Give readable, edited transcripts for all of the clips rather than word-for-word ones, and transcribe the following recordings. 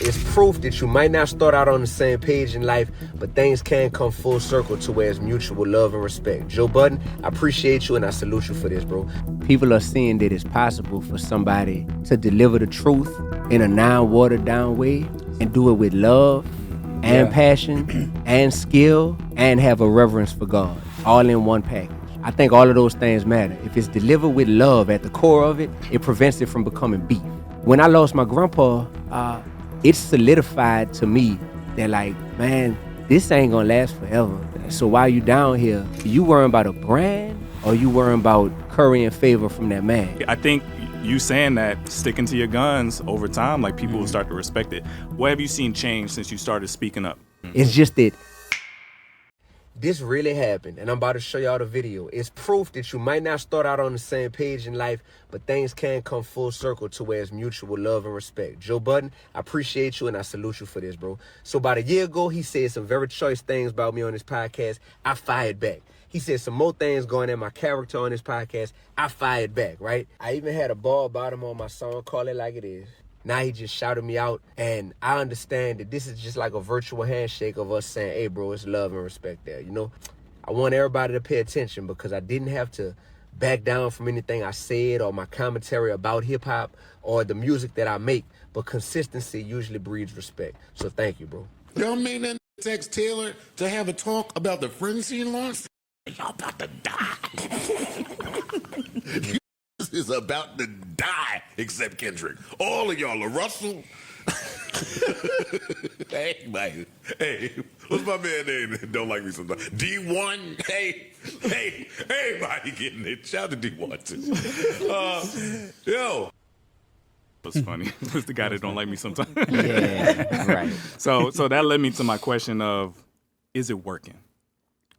It's proof that you might not start out on the same page in life, but things can come full circle to where it's mutual love and respect. Joe Budden, I appreciate you and I salute you for this, bro. People are seeing that it's possible for somebody to deliver the truth in a non-watered down way and do it with love and passion and skill and have a reverence for God, all in one package. I think all of those things matter. If it's delivered with love at the core of it, it prevents it from becoming beef. When I lost my grandpa, it solidified to me that, like, man, this ain't gonna last forever. So while you down here, you worrying about a brand or you worrying about currying favor from that man? I think you saying that, sticking to your guns over time, like, people will start to respect it. What have you seen change since you started speaking up? It's just that this really happened, and I'm about to show y'all the video. It's proof that you might not start out on the same page in life, but things can come full circle to where it's mutual love and respect. Joe Budden, I appreciate you and I salute you for this, bro. So about a year ago, he said some very choice things about me on this podcast. I fired back. He said some more things going in my character on this podcast. I fired back, right? I even had a ball bottom on my song, Call It Like It Is. Now he just shouted me out, and I understand that this is just like a virtual handshake of us saying, hey, bro, it's love and respect there, you know? I want everybody to pay attention because I didn't have to back down from anything I said or my commentary about hip-hop or the music that I make, but consistency usually breeds respect. So thank you, bro. Y'all mean that text Taylor to have a talk about the frenzy launch? Y'all about to die. Is about to die, except Kendrick. All of y'all are Russell. Hey, Mike. Hey, what's my man name? Don't like me sometimes. Dee-1. Hey, everybody getting it. Shout out to Dee-1 too. Yo. That's funny. It's the guy that don't like me sometimes. Yeah, right. So that led me to my question of, is it working?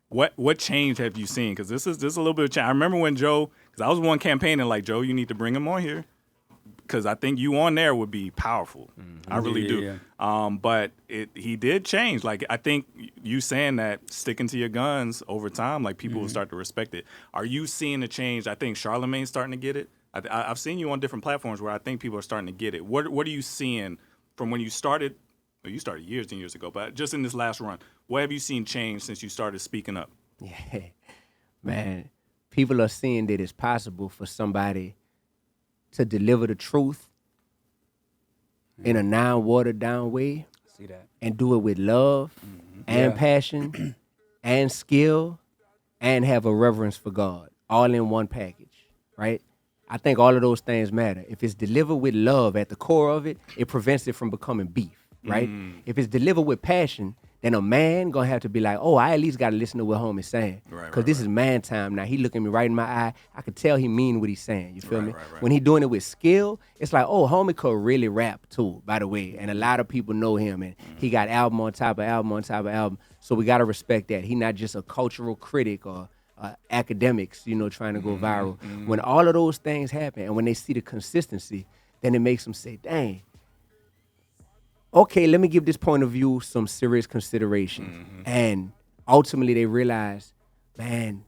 What change have you seen? Because this is a little bit of change. I remember when Joe, because I was one campaigning like, Joe, you need to bring him on here because I think you on there would be powerful. Mm-hmm. I really do. Yeah. But he did change. Like, I think you saying that, sticking to your guns over time, like, people will start to respect it. Are you seeing a change? I think Charlamagne's starting to get it. I've seen you on different platforms where I think people are starting to get it. What are you seeing from when you started? Well, you started years and years ago, but just in this last run, what have you seen change since you started speaking up? Yeah, man, people are seeing that it's possible for somebody to deliver the truth in a non-watered down way. See that. And do it with love and passion and skill and have a reverence for God, all in one package, right? I think all of those things matter. If it's delivered with love at the core of it, it prevents it from becoming beef. Right? If it's delivered with passion, then a man gonna have to be like, oh, I at least gotta listen to what homie's saying. Because this is man time now. He looking me right in my eye. I can tell he mean what he's saying. You feel me? Right. When he doing it with skill, it's like, oh, homie could really rap too, by the way. And a lot of people know him. And he got album on top of album on top of album. So we gotta respect that. He not just a cultural critic or academics, you know, trying to go viral. When all of those things happen and when they see the consistency, then it makes them say, dang, okay, let me give this point of view some serious consideration. And ultimately they realize, man,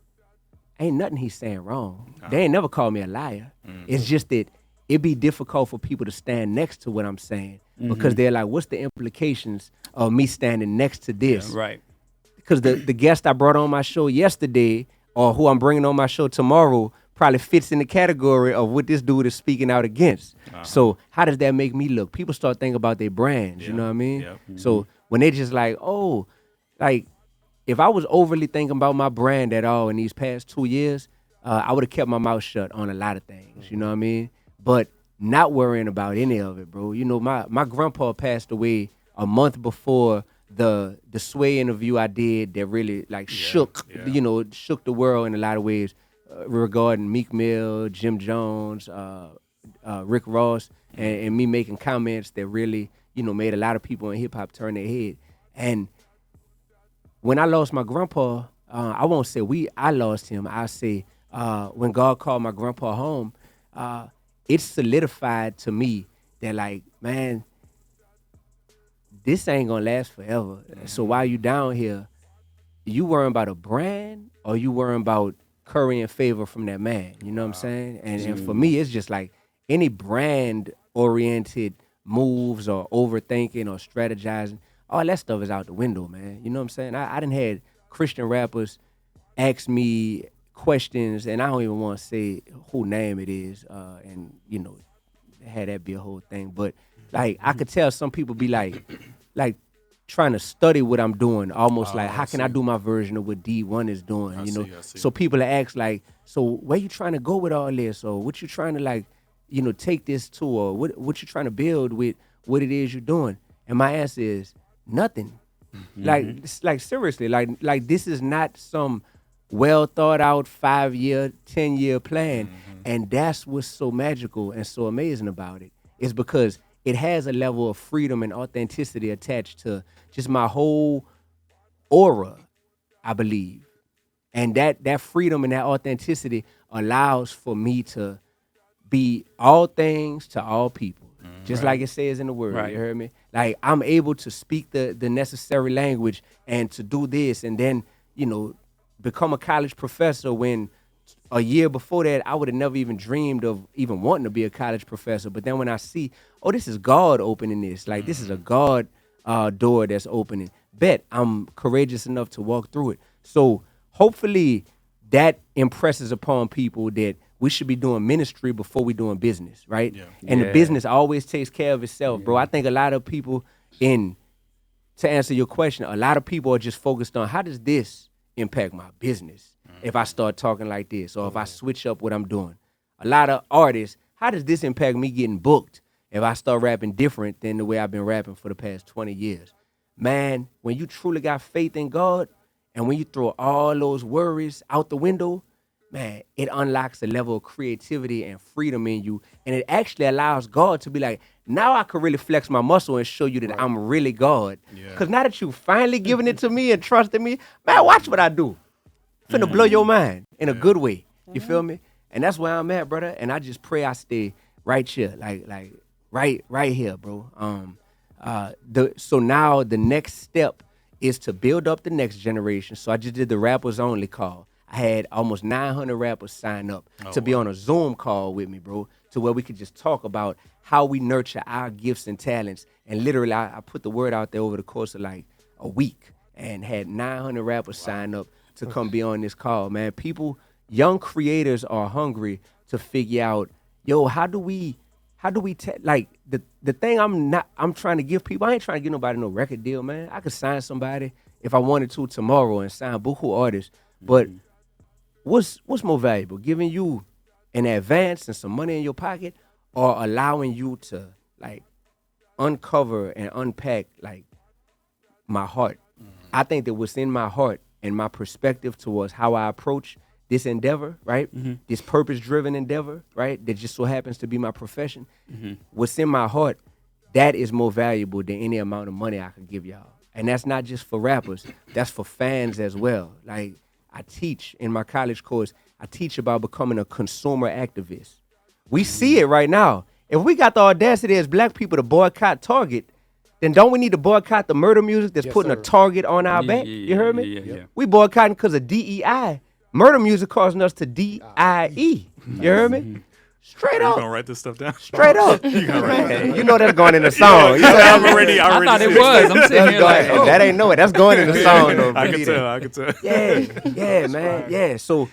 ain't nothing he's saying wrong. They ain't never called me a liar. It's just that it be difficult for people to stand next to what I'm saying because they're like, what's the implications of me standing next to this? Yeah, right. Because the guest I brought on my show yesterday or who I'm bringing on my show tomorrow probably fits in the category of what this dude is speaking out against. So how does that make me look? People start thinking about their brands, you know what I mean? So when they just like, oh, like if I was overly thinking about my brand at all in these past 2 years, I would have kept my mouth shut on a lot of things, you know what I mean? But not worrying about any of it, bro. You know, my grandpa passed away a month before the Sway interview I did that really like shook the world in a lot of ways. Regarding Meek Mill, Jim Jones, Rick Ross, and me making comments that really, you know, made a lot of people in hip-hop turn their head. And when I lost my grandpa, I won't say I lost him. I say when God called my grandpa home, it solidified to me that, like, man, this ain't gonna last forever. So while you down here, you worrying about a brand or you worrying about currying favor from that man, you know what I'm saying? And for me, it's just like any brand-oriented moves or overthinking or strategizing. All that stuff is out the window, man. You know what I'm saying? I done had Christian rappers ask me questions, and I don't even want to say who name it is, and you know, had that be a whole thing. But like, I could tell some people be like trying to study what I'm doing, almost like, how can I do my version of what Dee-1 is doing? You know, so people ask like, so where you trying to go with all this, or what you trying to like, you know, take this to, or what you trying to build with what it is you're doing? And my answer is nothing. Like seriously, like this is not some well thought out 5-year, 10-year plan. And that's what's so magical and so amazing about it, is because it has a level of freedom and authenticity attached to just my whole aura, I believe. And that freedom and that authenticity allows for me to be all things to all people, just like it says in the word. You heard me? Like, I'm able to speak the necessary language and to do this, and then, you know, become a college professor when a year before that, I would have never even dreamed of even wanting to be a college professor. But then when I see, oh, this is God opening this, like this is a God door that's opening, bet I'm courageous enough to walk through it. So hopefully that impresses upon people that we should be doing ministry before we doing business, right? And the business always takes care of itself, bro. I think a lot of people to answer your question, a lot of people are just focused on, how does this impact my business if I start talking like this, or if I switch up what I'm doing? A lot of artists, how does this impact me getting booked if I start rapping different than the way I've been rapping for the past 20 years? Man, when you truly got faith in God, and when you throw all those worries out the window, man, it unlocks a level of creativity and freedom in you. And it actually allows God to be like, now I can really flex my muscle and show you that I'm really God. Because now that you finally giving it to me and trusting me, man, watch what I do. Finna blow your mind in a good way. You feel me? And that's where I'm at, brother. And I just pray I stay right here, like right here, bro. So now the next step is to build up the next generation. So I just did the rappers only call. I had almost 900 rappers sign up to be on a Zoom call with me, bro, to where we could just talk about how we nurture our gifts and talents. And literally, I put the word out there over the course of like a week and had 900 rappers sign up to come be on this call, man. People, young creators are hungry to figure out, yo, how do we like the thing I'm trying to give people, I ain't trying to give nobody no record deal, man. I could sign somebody if I wanted to tomorrow and sign buku artists, but what's more valuable, giving you an advance and some money in your pocket, or allowing you to like uncover and unpack like my heart? I think that what's in my heart and my perspective towards how I approach this endeavor, right? This purpose-driven endeavor, right? That just so happens to be my profession. What's in my heart, that is more valuable than any amount of money I could give y'all. And that's not just for rappers. That's for fans as well. Like, I teach in my college course, I teach about becoming a consumer activist. We see it right now. If we got the audacity as black people to boycott Target, then don't we need to boycott the murder music that's putting a target on our back? You heard me? We boycotting because of DEI. Murder music causing us to D-I-E. You heard me? Straight up. You gonna write this stuff down? Straight up. Man, you know that's going in the song. You know I thought it was. I'm sitting here like, oh. That ain't no it. That's going in the song though. I can tell. Yeah, man. Yeah. So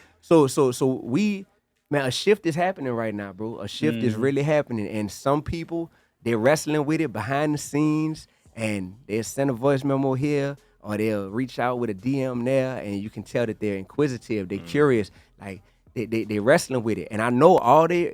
we, man, a shift is happening right now, bro. A shift is really happening. And some people, they're wrestling with it behind the scenes, and they'll send a voice memo here, or they'll reach out with a DM there, and you can tell that they're inquisitive, they're curious, like they wrestling with it. And I know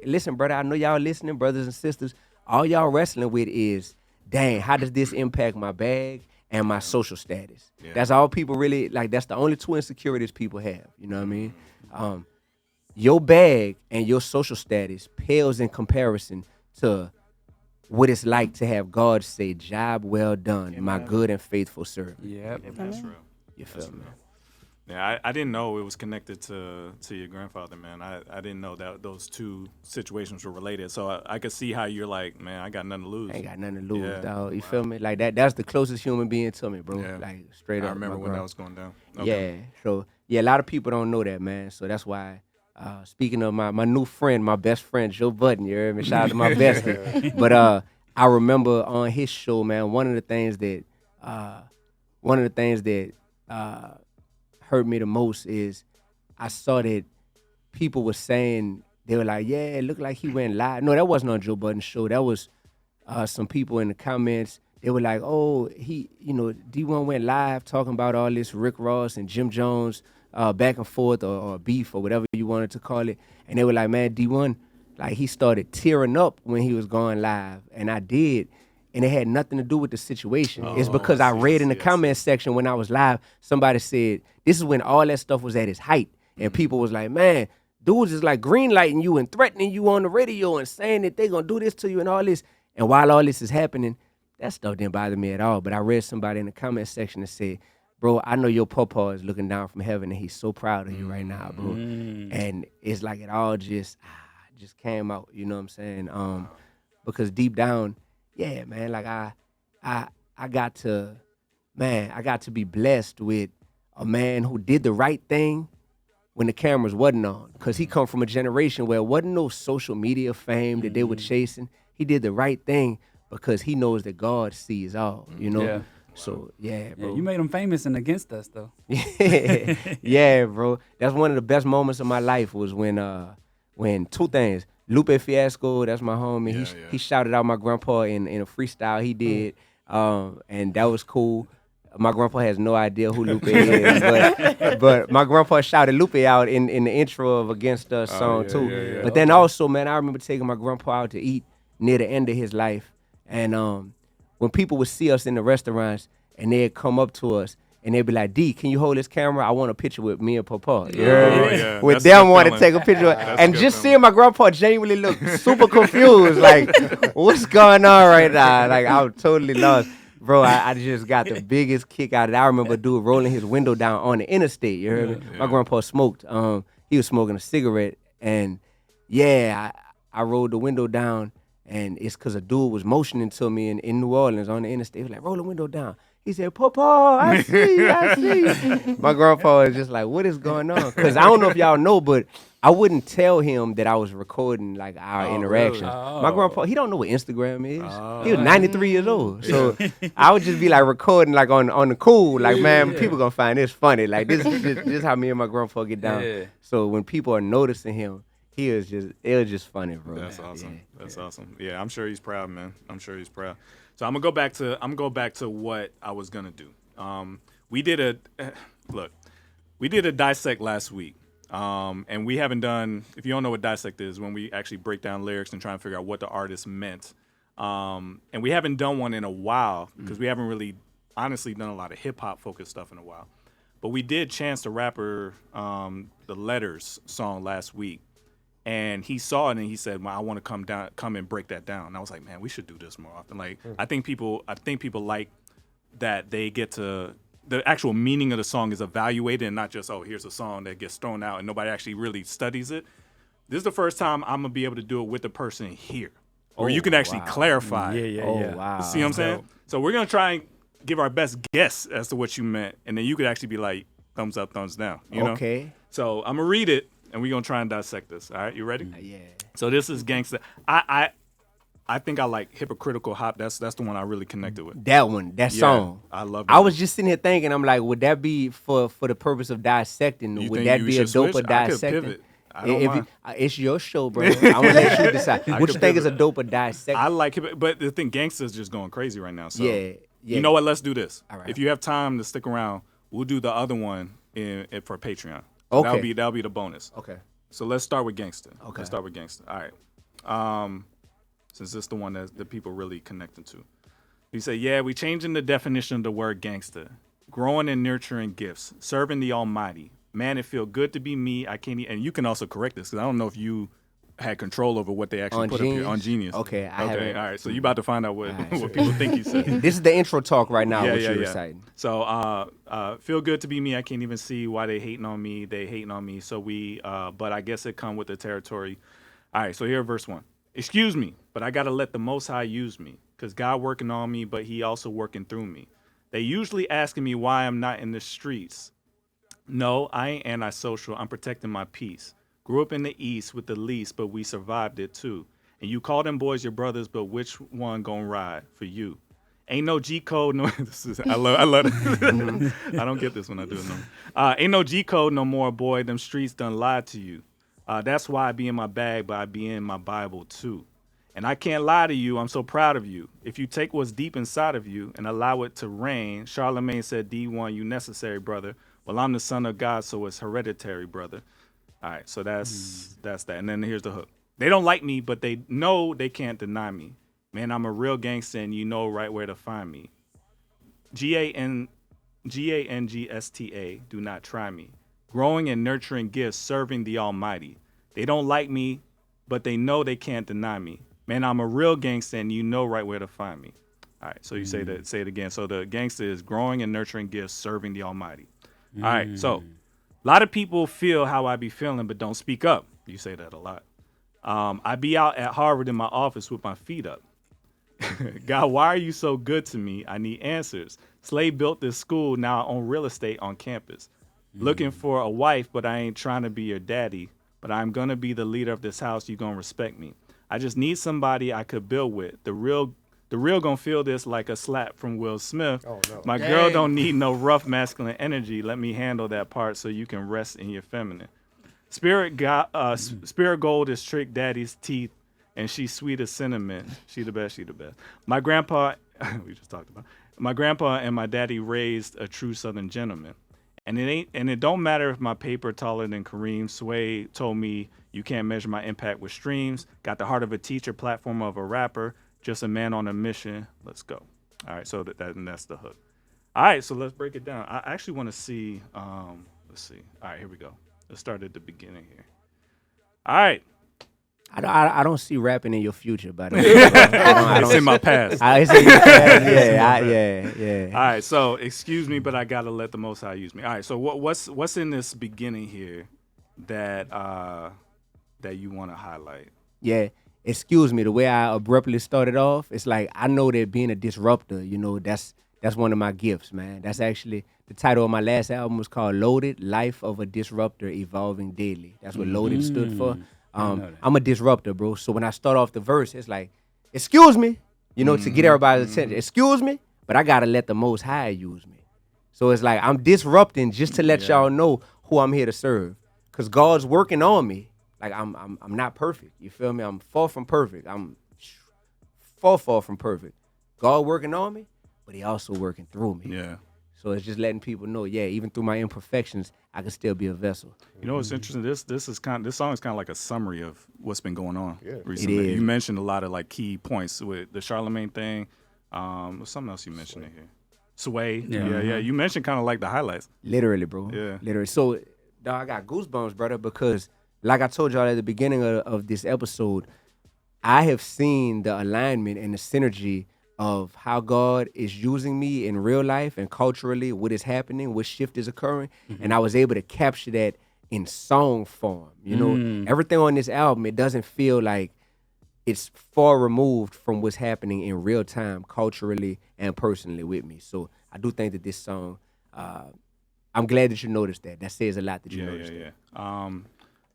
listen, brother, I know y'all listening, brothers and sisters, all y'all wrestling with is, dang, how does this impact my bag and my social status? That's all people really, like, that's the only two insecurities people have, you know what I mean? Your bag and your social status pales in comparison to what it's like to have God say, job well done, my good and faithful servant. That's real. You feel me? Yeah, I didn't know it was connected to your grandfather, man. I didn't know that those two situations were related. So I could see how you're like, man, I got nothing to lose. I ain't got nothing to lose, dog. You feel me? Like that's the closest human being to me, bro. Yeah. Like straight up. I remember when that was going down. Okay. Yeah. So a lot of people don't know that, man. So that's why. Speaking of my new friend, my best friend, Joe Budden, you heard me? Shout out to my bestie. But I remember on his show, man, one of the things that hurt me the most is I saw that people were saying, they were like, yeah, it looked like he went live. No, that wasn't on Joe Budden's show. That was some people in the comments. They were like, oh, Dee-1 went live talking about all this Rick Ross and Jim Jones back and forth or beef or whatever you wanted to call it. And they were like, man, Dee-1, like he started tearing up when he was going live. And I did. And it had nothing to do with the situation. It's because I read in the comment section when I was live, somebody said, this is when all that stuff was at its height. And people was like, man, dudes is like greenlighting you and threatening you on the radio and saying that they gonna do this to you and all this. And while all this is happening, that stuff didn't bother me at all. But I read somebody in the comment section that said, bro, I know your papa is looking down from heaven and he's so proud of you right now, bro. And it's like it all just came out, you know what I'm saying? Because deep down, yeah, man, like I got to be blessed with a man who did the right thing when the cameras wasn't on. Because he come from a generation where it wasn't no social media fame that they were chasing. He did the right thing because he knows that God sees all, you know? Yeah. So, yeah, bro. Yeah, you made him famous and against us, though. Yeah, bro. That's one of the best moments of my life was when two things. Lupe Fiasco, that's my homie. He shouted out my grandpa in a freestyle he did, and that was cool. My grandpa has no idea who Lupe is, but my grandpa shouted Lupe out in the intro of Against Us song too. Yeah. But then also, man, I remember taking my grandpa out to eat near the end of his life, and when people would see us in the restaurants and they'd come up to us and they'd be like, D, can you hold this camera? I want a picture with me and Papa. With them wanting to take a picture. And just seeing my grandpa genuinely look super confused, like, what's going on right now? Like, I was totally lost. Bro, I just got the biggest kick out of it. I remember a dude rolling his window down on the interstate. You heard me? My grandpa smoked. He was smoking a cigarette. And, I rolled the window down. And it's because a dude was motioning to me in New Orleans on the interstate. He was like, roll the window down. He said, Papa, I see you. My grandpa was just like, what is going on? Because I don't know if y'all know, but I wouldn't tell him that I was recording like our interactions. Really? My grandpa, he don't know what Instagram is. He was 93 years old. So I would just be like recording like on the cool. Like, man, people going to find this funny. Like this is how me and my grandpa get down. Yeah. So when people are noticing him, it was just funny, bro. That's awesome. Yeah. That's awesome. Yeah, I'm sure he's proud, man. I'm sure he's proud. So I'm gonna go back to what I was gonna do. We did a dissect last week, and we haven't done. If you don't know what dissect is, when we actually break down lyrics and try and figure out what the artist meant, and we haven't done one in a while because we haven't really, honestly, done a lot of hip hop focused stuff in a while. But we did Chance the Rapper, the Letters song last week. And he saw it and he said, well, I want to come and break that down. And I was like, man, we should do this more often. Like, I think people like that they get to, the actual meaning of the song is evaluated and not just, oh, here's a song that gets thrown out and nobody actually really studies it. This is the first time I'm going to be able to do it with the person here. Where you can actually clarify. Yeah. Wow. See what I'm saying? So we're going to try and give our best guess as to what you meant. And then you could actually be like, thumbs up, thumbs down. You know? Okay. So I'm going to read it. And we're going to try and dissect this. All right, you ready? Yeah. So this is Gangsta. I think I like Hypocritical Hop. That's the one I really connected with. That one, that song. I love that. I was just sitting here thinking, I'm like, would that be for the purpose of dissecting? Would that be a dope of dissecting? I could pivot. I don't mind. It's your show, bro. I'm going to let you decide. What you think is a dope of dissecting? I like it, but the thing, Gangsta's just going crazy right now. So yeah. You know what? Let's do this. All right. If you have time to stick around, we'll do the other one for Patreon. Okay. That'll be the bonus. Okay. So let's start with Gangsta. Okay. Let's start with Gangsta. All right. Since this is the one that the people really connecting to. You say, yeah, we changing the definition of the word gangsta. Growing and nurturing gifts. Serving the Almighty. Man, it feel good to be me. I can't and you can also correct this because I don't know if you had control over what they actually put up here on Genius. Okay, all right. So you about to find out what people think you said. This is the intro talk right now, what you're reciting. So, feel good to be me. I can't even see why they hating on me. They hating on me. So but I guess it come with the territory. All right, so here, verse 1. Excuse me, but I got to let the Most High use me because God working on me, but he also working through me. They usually asking me why I'm not in the streets. No, I ain't antisocial. I'm protecting my peace. Grew up in the East with the least, but we survived it too. And you call them boys your brothers, but which one gonna ride for you? Ain't no G code, no. I love it. I don't get this when I do it no. Ain't no G code no more, boy. Them streets done lied to you. That's why I be in my bag, but I be in my Bible too. And I can't lie to you. I'm so proud of you. If you take what's deep inside of you and allow it to reign, Charlemagne said, Dee-1, you necessary, brother. Well, I'm the son of God, so it's hereditary, brother. All right, so that's that. And then here's the hook. They don't like me, but they know they can't deny me. Man, I'm a real gangster, and you know right where to find me. G-A-N-G-S-T-A, do not try me. Growing and nurturing gifts, serving the Almighty. They don't like me, but they know they can't deny me. Man, I'm a real gangster, and you know right where to find me. All right, so you say it again. So the gangster is growing and nurturing gifts, serving the Almighty. All right, so a lot of people feel how I be feeling, but don't speak up. You say that a lot. I be out at Harvard in my office with my feet up. God, why are you so good to me? I need answers. Slade built this school, now I own real estate on campus. Looking for a wife, but I ain't trying to be your daddy. But I'm going to be the leader of this house. You going to respect me. I just need somebody I could build with. The real going to feel this like a slap from Will Smith. Oh, no. My girl don't need no rough masculine energy. Let me handle that part so you can rest in your feminine. Spirit gold is Trick Daddy's teeth, and she's sweet as cinnamon. She the best, she the best. My grandpa, we just talked about. My grandpa and my daddy raised a true Southern gentleman. And it don't matter if my paper taller than Kareem. Sway told me you can't measure my impact with streams. Got the heart of a teacher, platform of a rapper, just a man on a mission. Let's go. All right, so that's the hook. All right, so let's break it down. I actually want to see. Let's see. All right, here we go. Let's start at the beginning here. All right. I don't see rapping in your future, by the way. It's in my past. It's in your past. Yeah. All right, so excuse me, but I gotta let the Most High use me. All right, so what's in this beginning here that you want to highlight? Yeah, excuse me. The way I abruptly started off, it's like I know that being a disruptor, that's one of my gifts, man. That's actually the title of my last album was called "Loaded: Life of a Disruptor Evolving Daily." That's what "Loaded" stood for. I'm a disruptor, bro. So when I start off the verse, it's like, excuse me, to get everybody's attention. Excuse me, but I gotta let the Most High use me. So it's like I'm disrupting just to let y'all know who I'm here to serve. Cause God's working on me. Like I'm not perfect. You feel me? I'm far from perfect. I'm far from perfect. God working on me, but He also working through me. Yeah. So it's just letting people know, even through my imperfections, I can still be a vessel. You know what's interesting? This song is kind of like a summary of what's been going on recently. It is. You mentioned a lot of like key points with the Charlemagne thing. What's something else you mentioned in here? Sway. Yeah. You mentioned kind of like the highlights. Literally, bro. Yeah. Literally. So, dog, I got goosebumps, brother, because like I told y'all at the beginning of this episode, I have seen the alignment and the synergy of how God is using me in real life and culturally, what is happening, what shift is occurring. And I was able to capture that in song form. Everything on this album, it doesn't feel like it's far removed from what's happening in real time, culturally and personally with me. So I do think that this song, I'm glad that you noticed that. That says a lot that you noticed that.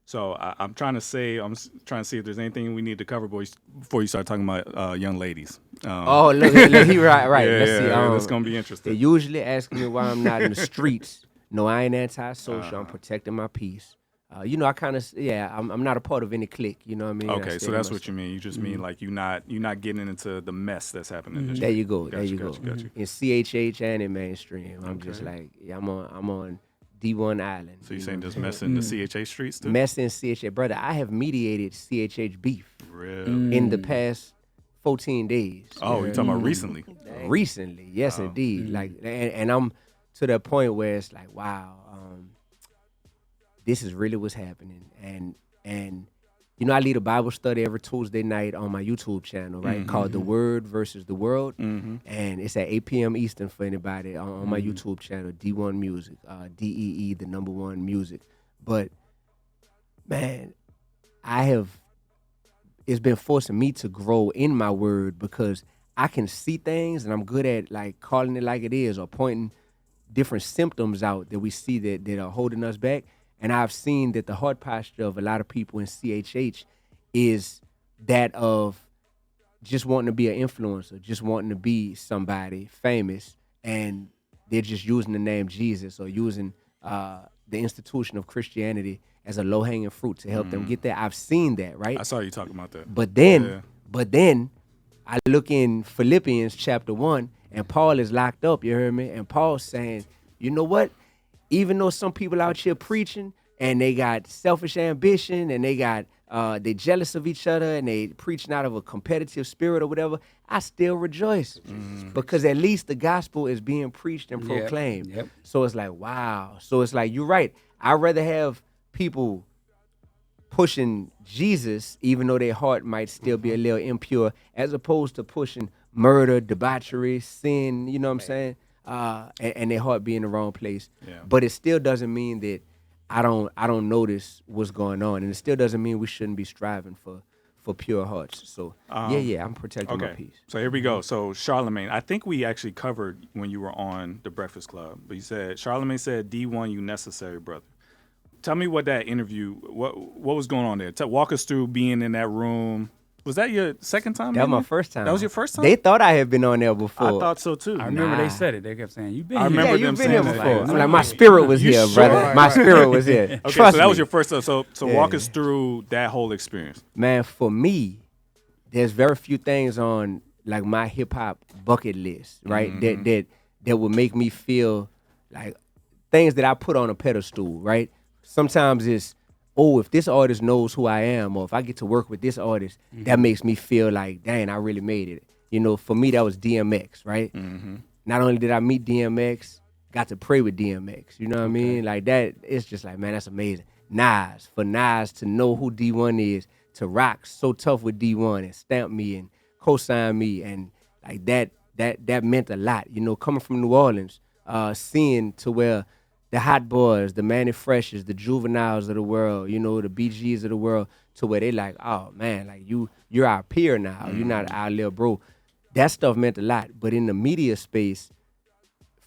So I'm trying to see if there's anything we need to cover before you start talking about young ladies. Look, he right. Yeah, Let's see. That's gonna be interesting. They usually ask me why I'm not in the streets. No, I ain't antisocial. I'm protecting my peace. I kind of I'm not a part of any clique. You know what I mean? Okay, so that's what you mean. You just mean like you're not getting into the mess that's happening. In the There street. you go. Gotcha, There you go. Gotcha. In CHH and in mainstream, I'm just like I'm on Dee-1 Island. So you're saying just messing the CHA streets too? Messing CHH, brother. I have mediated CHH beef Really? in the past 14 days. Oh, you're talking about recently? Recently, yes, indeed. Like, and I'm to the point where it's like, wow, this is really what's happening. And I lead a Bible study every Tuesday night on my YouTube channel, right? Called The Word versus the World. And it's at 8 p.m. Eastern for anybody on my YouTube channel, Dee-1 Music, DEE, the number one music. But, man, it's been forcing me to grow in my word because I can see things and I'm good at like calling it like it is or pointing different symptoms out that we see that are holding us back. And I've seen that the heart posture of a lot of people in CHH is that of just wanting to be an influencer, just wanting to be somebody famous, and they're just using the name Jesus or using the institution of Christianity as a low-hanging fruit to help them get there. I've seen that, right? I saw you talking about that. But then I look in Philippians chapter 1, and Paul is locked up, you heard me? And Paul's saying, you know what? Even though some people out here preaching and they got selfish ambition and they jealous of each other and they preaching out of a competitive spirit or whatever, I still rejoice because at least the gospel is being preached and proclaimed. Yep. So it's like, wow. So it's like, you're right. I'd rather have people pushing Jesus, even though their heart might still be a little impure, as opposed to pushing murder, debauchery, sin, you know what I'm saying? And their heart be in the wrong place. Yeah. But it still doesn't mean that I don't notice what's going on. And it still doesn't mean we shouldn't be striving for pure hearts. So I'm protecting my peace. So here we go. So Charlemagne, I think we actually covered when you were on the Breakfast Club, but Charlemagne said, Dee-1, you necessary, brother. Tell me what that interview, what was going on there? Walk us through being in that room. Was that your second time? That was my first time. That was your first time? They thought I had been on there before. I thought so too. I remember they said it. They kept saying, "You've been I here." remember you've them been saying here that. before. Like, I'm like, my spirit was here, sure? brother. My spirit was here. Okay, Trust so that was me. your first time. So walk us through that whole experience. Man, for me, there's very few things on like my hip hop bucket list, right? That would make me feel like things that I put on a pedestal, right? Sometimes it's, if this artist knows who I am, or if I get to work with this artist, that makes me feel like, dang, I really made it. You know, for me, that was DMX, right? Not only did I meet DMX, got to pray with DMX. You know what I mean? Like that, it's just like, man, that's amazing. Nas, for Nas to know who D1 is, to rock so tough with D1 and stamp me and co-sign me, and like that meant a lot. You know, coming from New Orleans, seeing to where the Hot Boys, the Manny Freshes, the Juveniles of the world, you know, the BGs of the world, to where they like, oh man, like you're our peer now. You're not our little bro. That stuff meant a lot. But in the media space,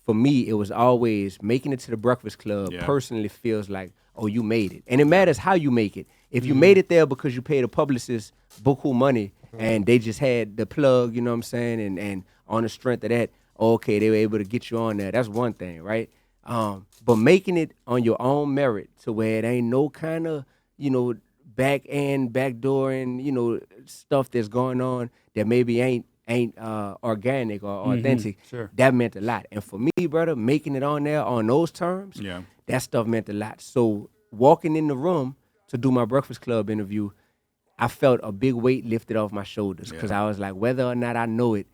for me, it was always making it to the Breakfast Club personally feels like, oh, you made it. And it matters how you make it. If you made it there because you paid a publicist buku money and they just had the plug, you know what I'm saying, and on the strength of that, okay, they were able to get you on there. That's one thing, right? But making it on your own merit to where it ain't no kind of, you know, backdoor and, you know, stuff that's going on that maybe ain't organic or authentic. Sure. That meant a lot. And for me, brother, making it on there on those terms, that stuff meant a lot. So walking in the room to do my Breakfast Club interview, I felt a big weight lifted off my shoulders because I was like, whether or not I know it,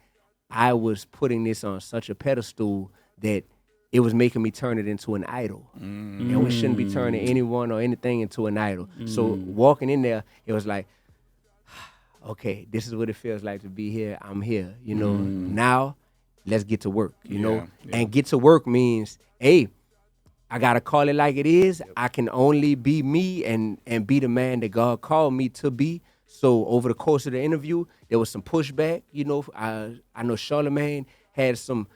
I was putting this on such a pedestal that it was making me turn it into an idol. And we shouldn't be turning anyone or anything into an idol. So walking in there, it was like, okay, this is what it feels like to be here. I'm here, you know. Now, let's get to work, you know. And get to work means, hey, I got to call it like it is. I can only be me and be the man that God called me to be. So over the course of the interview, there was some pushback. You know, I know Charlemagne had some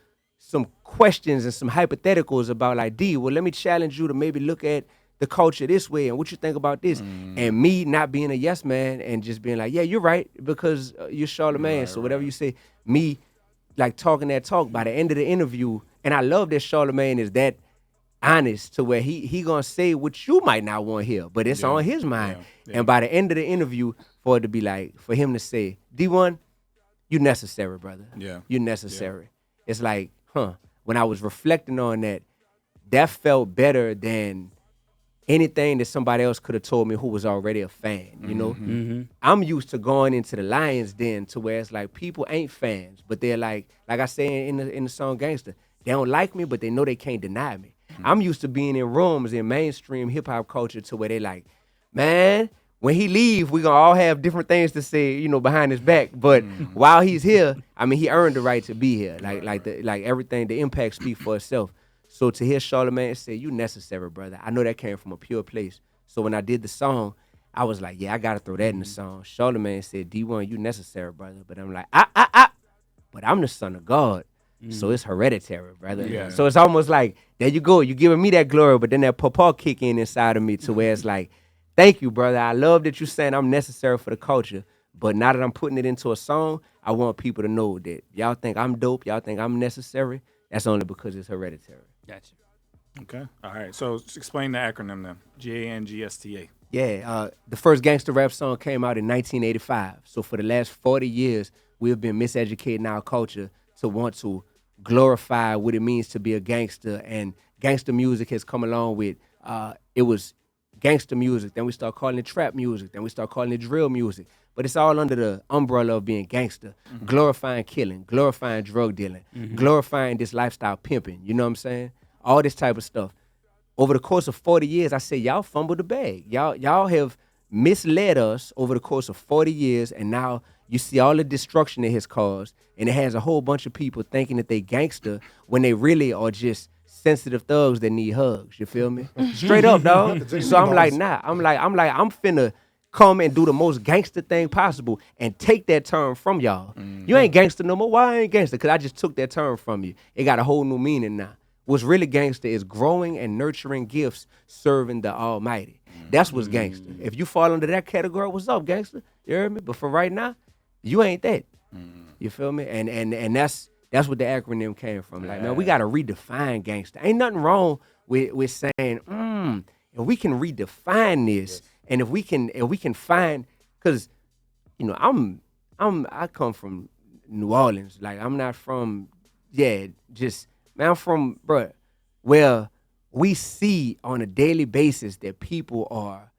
questions and some hypotheticals about like, D, well, let me challenge you to maybe look at the culture this way and what you think about this. And me not being a yes man and just being like, yeah, you're right because you're Charlemagne. So whatever you say, me like talking that talk by the end of the interview. And I love that Charlemagne is that honest to where he gonna say what you might not want to hear, but it's on his mind. And by the end of the interview, for it to be like, for him to say, D1, you necessary, brother. Yeah. You're necessary. It's like, when I was reflecting on that, that felt better than anything that somebody else could have told me who was already a fan, you know? I'm used to going into the Lions Den to where it's like people ain't fans, but they're like I say in the song Gangster, they don't like me, but they know they can't deny me. I'm used to being in rooms in mainstream hip-hop culture to where they like, man, when he leave, we gonna all have different things to say, you know, behind his back. But while he's here, I mean, he earned the right to be here. Like everything, the impact speaks for itself. So to hear Charlemagne say, you necessary, brother. I know that came from a pure place. So when I did the song, I was like, yeah, I gotta throw that in the song. Charlemagne said, D1, you necessary, brother. But I'm like, but I'm the son of God. So it's hereditary, brother. Yeah. So it's almost like, there you go. You're giving me that glory, but then that papa kick in inside of me to where it's like, thank you, brother. I love that you're saying I'm necessary for the culture, But now that I'm putting it into a song, I want people to know that y'all think I'm dope, y'all think I'm necessary. That's only because it's hereditary. Gotcha. Okay. All right. So explain the acronym then. GANGSTA. Yeah, the first gangster rap song came out in 1985. So for the last 40 years, we have been miseducating our culture to want to glorify what it means to be a gangster. And gangster music has come along with, it was gangster music. Then we start calling it trap music. Then we start calling it drill music. But it's all under the umbrella of being gangster, glorifying killing, glorifying drug dealing, glorifying this lifestyle pimping. You know what I'm saying? All this type of stuff. Over the course of 40 years, I say y'all fumbled the bag. Y'all have misled us over the course of 40 years, and now you see all the destruction it has caused, and it has a whole bunch of people thinking that they gangster when they really are just sensitive thugs that need hugs. You feel me? Straight up, dog. So I'm like, nah. I'm finna come and do the most gangster thing possible and take that term from y'all. You ain't gangster no more. Why I ain't gangster? Because I just took that term from you. It got a whole new meaning now. What's really gangster is growing and nurturing gifts, serving the Almighty. That's what's gangster. If you fall under that category, what's up, gangster? You heard me? But for right now, you ain't that. You feel me? And that's what the acronym came from. Like, man, we gotta redefine gangster. Ain't nothing wrong with saying, if we can redefine this, and if we can find, cause you know, I come from New Orleans. Like, I'm not from, man, I'm from, bruh, where we see on a daily basis that people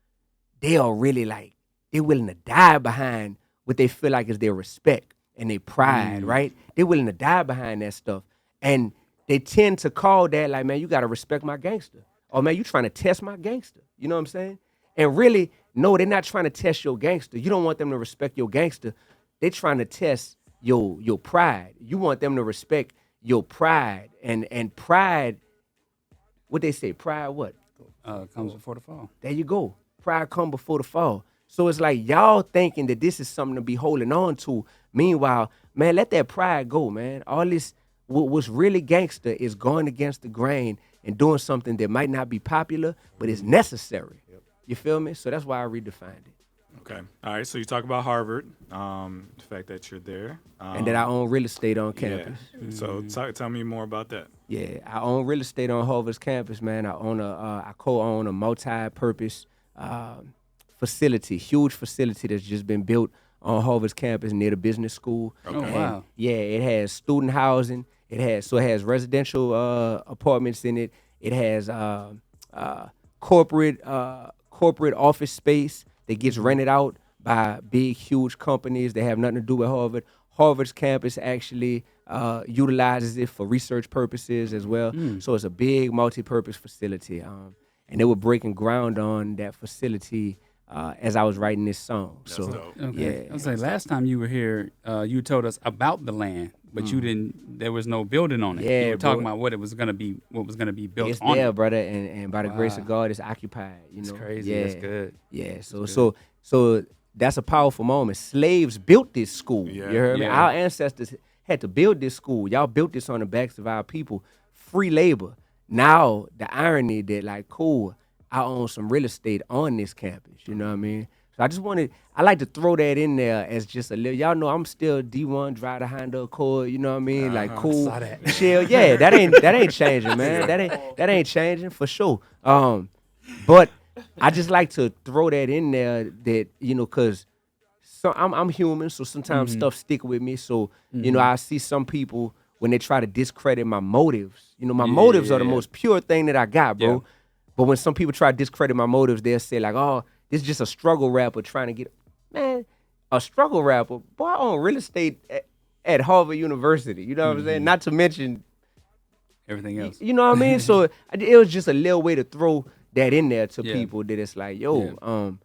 they are really like, they're willing to die behind what they feel like is their respect and their pride, right? They're willing to die behind that stuff. And they tend to call that like, man, you got to respect my gangster. Or, man, you trying to test my gangster. You know what I'm saying? And really, no, they're not trying to test your gangster. You don't want them to respect your gangster. They're trying to test your pride. You want them to respect your pride. And pride, what they say, pride what? Comes before the fall. There you go. Pride come before the fall. So it's like y'all thinking that this is something to be holding on to. Meanwhile, man, let that pride go, man. All this, what's really gangster is going against the grain and doing something that might not be popular, but is necessary. You feel me? So that's why I redefined it. Okay. All right. So you talk about Harvard, the fact that you're there. And that I own real estate on campus. Yeah. So tell me more about that. Yeah, I own real estate on Harvard's campus, man. I co-own a multi-purpose facility, huge facility that's just been built on Harvard's campus near the business school. Okay. Oh, wow. Yeah, it has student housing. It has residential apartments in it. It has corporate office space that gets rented out by big, huge companies that have nothing to do with Harvard. Harvard's campus actually utilizes it for research purposes as well. So it's a big multi-purpose facility. And they were breaking ground on that facility as I was writing this song. That's dope. Okay. Yeah. I was like, last time you were here, you told us about the land, but you didn't. There was no building on it. Yeah, you were talking bro. about what was going to be built It's on there, it. brother, and by the grace of God, it's occupied. You know, That's crazy. Yeah, That's good. Yeah, so that's a powerful moment. Slaves built this school. Yeah. You heard me? Yeah. Our ancestors had to build this school. Y'all built this on the backs of our people. Free labor. Now the irony that like, cool, I own some real estate on this campus. You know what I mean? So I like to throw that in there as just a little, y'all know I'm still Dee-1, drive the Honda Accord, you know what I mean? Like cool, Saw that. chill. Yeah, that ain't changing, man. That ain't changing for sure. But I just like to throw that in there that, you know, cause I'm human, so sometimes stuff stick with me. So, you know, I see some people when they try to discredit my motives. You know, my motives are the most pure thing that I got, bro. Yeah. But when some people try to discredit my motives, they'll say like, oh, this is just a struggle rapper trying to get, man, a struggle rapper. Boy, I own real estate at Harvard University. You know what I'm saying? Not to mention Everything else. You know what I mean? So it was just a little way to throw that in there to people that it's like, yo,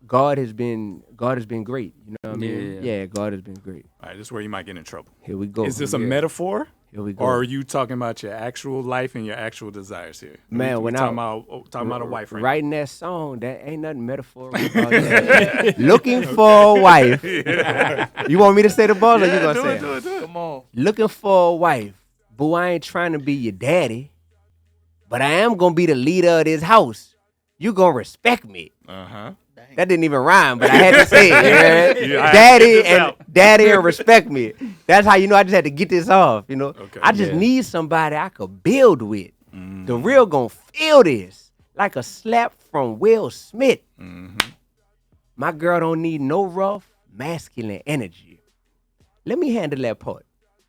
God has been great. You know what I mean? Yeah, God has been great. All right, this is where you might get in trouble. Here we go. Is this a metaphor? Here we go. Or are you talking about your actual life and your actual desires here? Man, we when talking about a wife, right? Writing that song, that ain't nothing metaphorical about that. Looking for a wife. You want me to say the bars or you gonna say it? Do it. Come on. Looking for a wife. Boo, I ain't trying to be your daddy, but I am gonna be the leader of this house. You gonna respect me. Uh-huh. Damn. That didn't even rhyme, but I had to say it. Yeah, I had to get this Daddy and respect me. That's how you know I just had to get this off. You know, Okay. I just need somebody I could build with. The real gonna feel this like a slap from Will Smith. My girl don't need no rough masculine energy. Let me handle that part,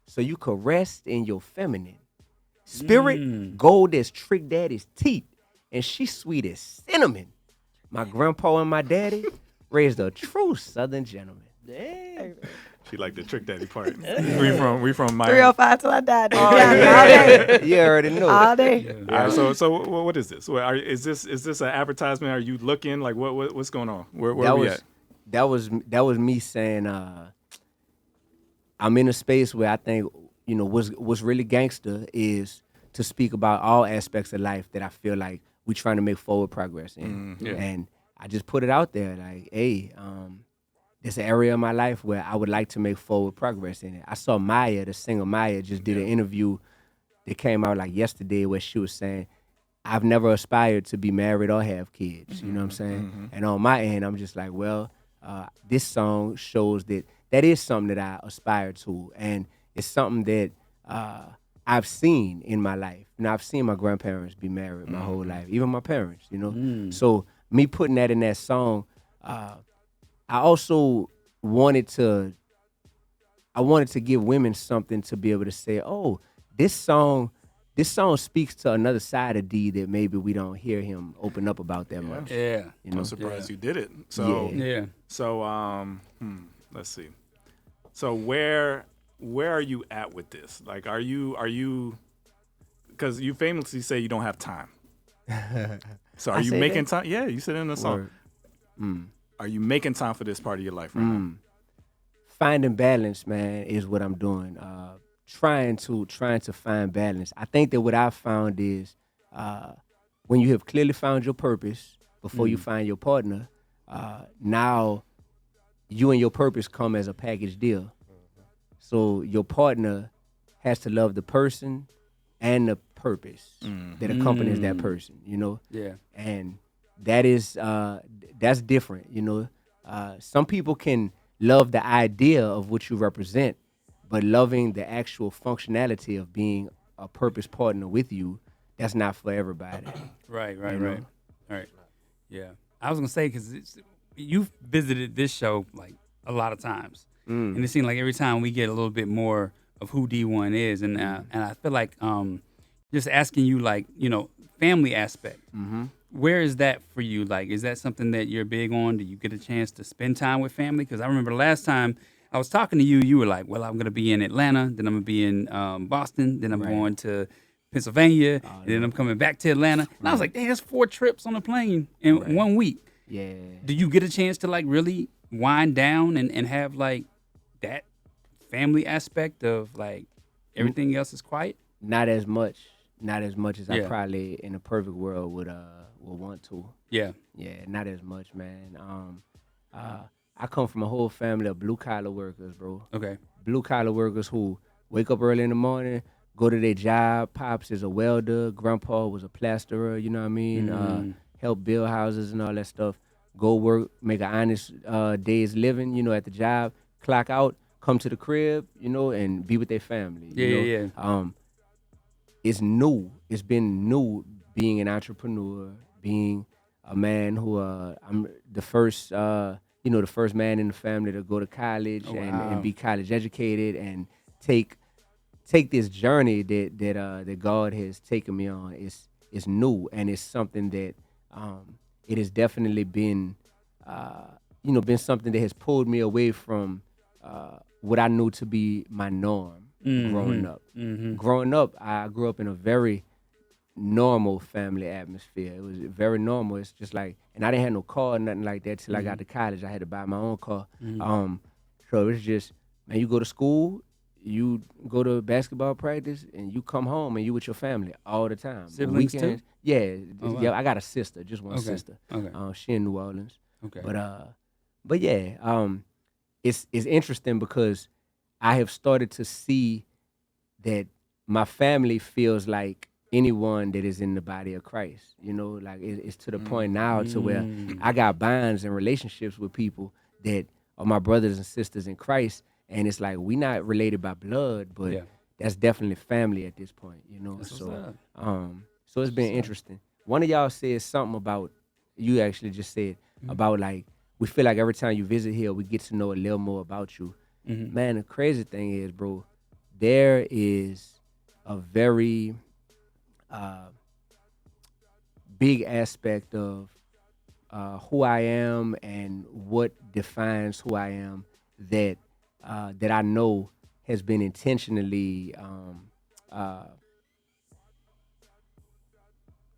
so you could rest in your feminine spirit. Gold as Trick Daddy's teeth, and she sweet as cinnamon. My grandpa and my daddy raised a true Southern gentleman. Dang. She like the Trick Daddy part. we from Miami. 305 till I die. Dude. Oh, All day. You already know. All day. All right, so what is this? Is this an advertisement? Are you looking like what's going on? Where are we at? That was me saying I'm in a space where I think what's really gangster is to speak about all aspects of life that I feel like we trying to make forward progress in. And I just put it out there like, hey, there's an area of my life where I would like to make forward progress in it. I saw Maya, the singer Maya, just did an interview that came out like yesterday where she was saying, I've never aspired to be married or have kids. You know what I'm saying? And on my end, I'm just like, well, this song shows that is something that I aspire to. And it's something that I've seen in my life. I've seen my grandparents be married my whole life, even my parents, So me putting that in that song, I also wanted to give women something to be able to say, oh, this song speaks to another side of Dee that maybe we don't hear him open up about that much. Yeah. I'm surprised you did it. So Yeah. So let's see. So where are you at with this? Like, are you? Because you famously say you don't have time. So are you making time? Yeah, you said it in the song. Are you making time for this part of your life right now? Finding balance, man, is what I'm doing. Trying to find balance. I think that what I've found is when you have clearly found your purpose before you find your partner, now you and your purpose come as a package deal. So your partner has to love the person and the purpose that accompanies that person, Yeah. And that is that's different, Some people can love the idea of what you represent, but loving the actual functionality of being a purpose partner with you, that's not for everybody. Right. Yeah. I was gonna say because you've visited this show like a lot of times, and it seems like every time we get a little bit more of who Dee-1 is, and I feel like just asking you like family aspect. Where is that for you? Like, is that something that you're big on? Do you get a chance to spend time with family? Because I remember the last time I was talking to you, you were like, well, I'm going to be in Atlanta, then I'm going to be in Boston, then I'm going to Pennsylvania, and then I'm coming back to Atlanta. And I was like, dang, that's 4 trips on a plane in 1 week. Yeah. Do you get a chance to like really wind down and have like that family aspect of like everything else is quiet? Not as much as I Yeah. probably in a perfect world would want to. Yeah. Yeah, not as much, man. I come from a whole family of blue collar workers, bro. Okay. Blue collar workers who wake up early in the morning, go to their job. Pops is a welder. Grandpa was a plasterer. You know what I mean? Help build houses and all that stuff. Go work, make an honest day's living. At the job. Clock out, come to the crib. And be with their family. Yeah. It's new. It's been new being an entrepreneur, being a man who I'm the first the first man in the family to go to college and be college educated and take this journey that God has taken me on. It's new, and it's something that it has definitely been been something that has pulled me away from what I knew to be my norm growing up. Growing up, I grew up in a very normal family atmosphere. It was very normal. It's just like, and I didn't have no car or nothing like that till I got to college. I had to buy my own car. So it's just, man, you go to school, you go to basketball practice, and you come home and you with your family all the time. Siblings too? Yeah, Oh, wow. yeah. I got a sister, just one Okay. sister. Okay. She in New Orleans. Okay. But yeah, it's interesting because I have started to see that my family feels like anyone that is in the body of Christ. You know, like it's to the point now to where I got bonds and relationships with people that are my brothers and sisters in Christ, and it's like we not related by blood, but that's definitely family at this point. You know, so it's been interesting. One of y'all said something about you actually just said about like we feel like every time you visit here, we get to know a little more about you. Man, the crazy thing is, bro, there is a very big aspect of who I am and what defines who I am that that I know has been intentionally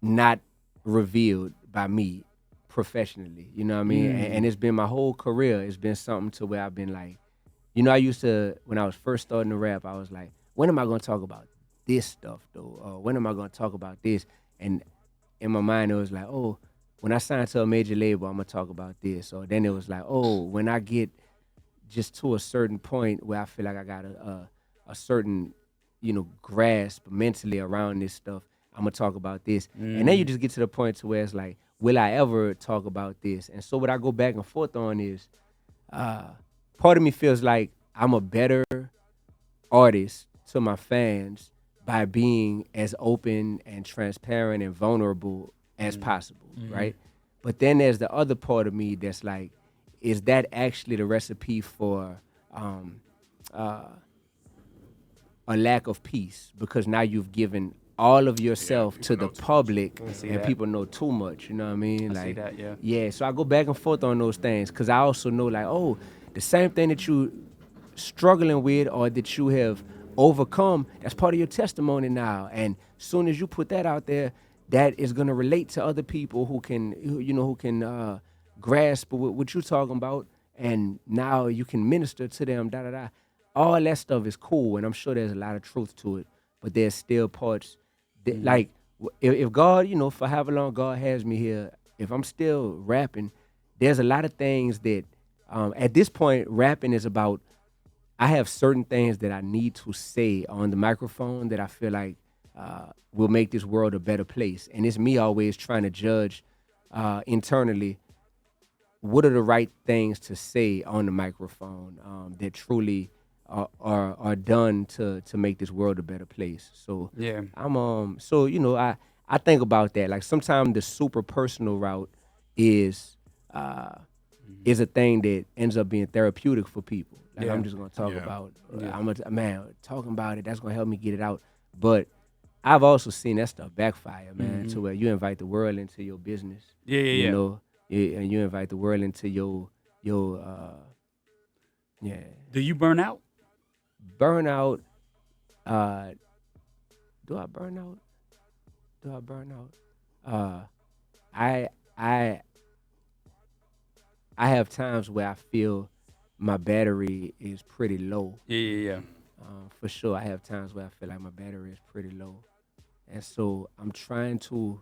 not revealed by me professionally. You know what I mean? And it's been my whole career. It's been something to where I've been like, you know, I used to, when I was first starting to rap, I was like, when am I going to talk about this stuff, though? Or when am I going to talk about this? And in my mind, it was like, oh, when I sign to a major label, I'm going to talk about this. Or then it was like, oh, when I get just to a certain point where I feel like I got a certain, you know, grasp mentally around this stuff, I'm going to talk about this. And then you just get to the point to where it's like, will I ever talk about this? And so what I go back and forth on is, part of me feels like I'm a better artist to my fans by being as open and transparent and vulnerable as possible, right? But then there's the other part of me that's like, is that actually the recipe for a lack of peace? Because now you've given all of yourself to the public and people know too much, you know what I mean? I see that, yeah. Yeah, so I go back and forth on those things because I also know like, oh, the same thing that you struggling with or that you have overcome, that's part of your testimony now. And soon as you put that out there, that is going to relate to other people who can grasp what you're talking about, and now you can minister to them, da-da-da. All that stuff is cool, and I'm sure there's a lot of truth to it, but there's still parts that, like, if God, you know, for however long God has me here, if I'm still rapping, there's a lot of things that, at this point, rapping is about, I have certain things that I need to say on the microphone that I feel like will make this world a better place. And it's me always trying to judge internally what are the right things to say on the microphone that truly are done to make this world a better place. So Yeah. I'm so you know I think about that. Like sometimes the super personal route is a thing that ends up being therapeutic for people. Like I'm just gonna talk about talking about it, that's gonna help me get it out. But I've also seen that stuff backfire, man, to where you invite the world into your business. You know, and you invite the world into your Do you burn out? burnout. Do I burn out? I have times where I feel my battery is pretty low. Yeah. For sure, I have times where I feel like my battery is pretty low. And so I'm trying to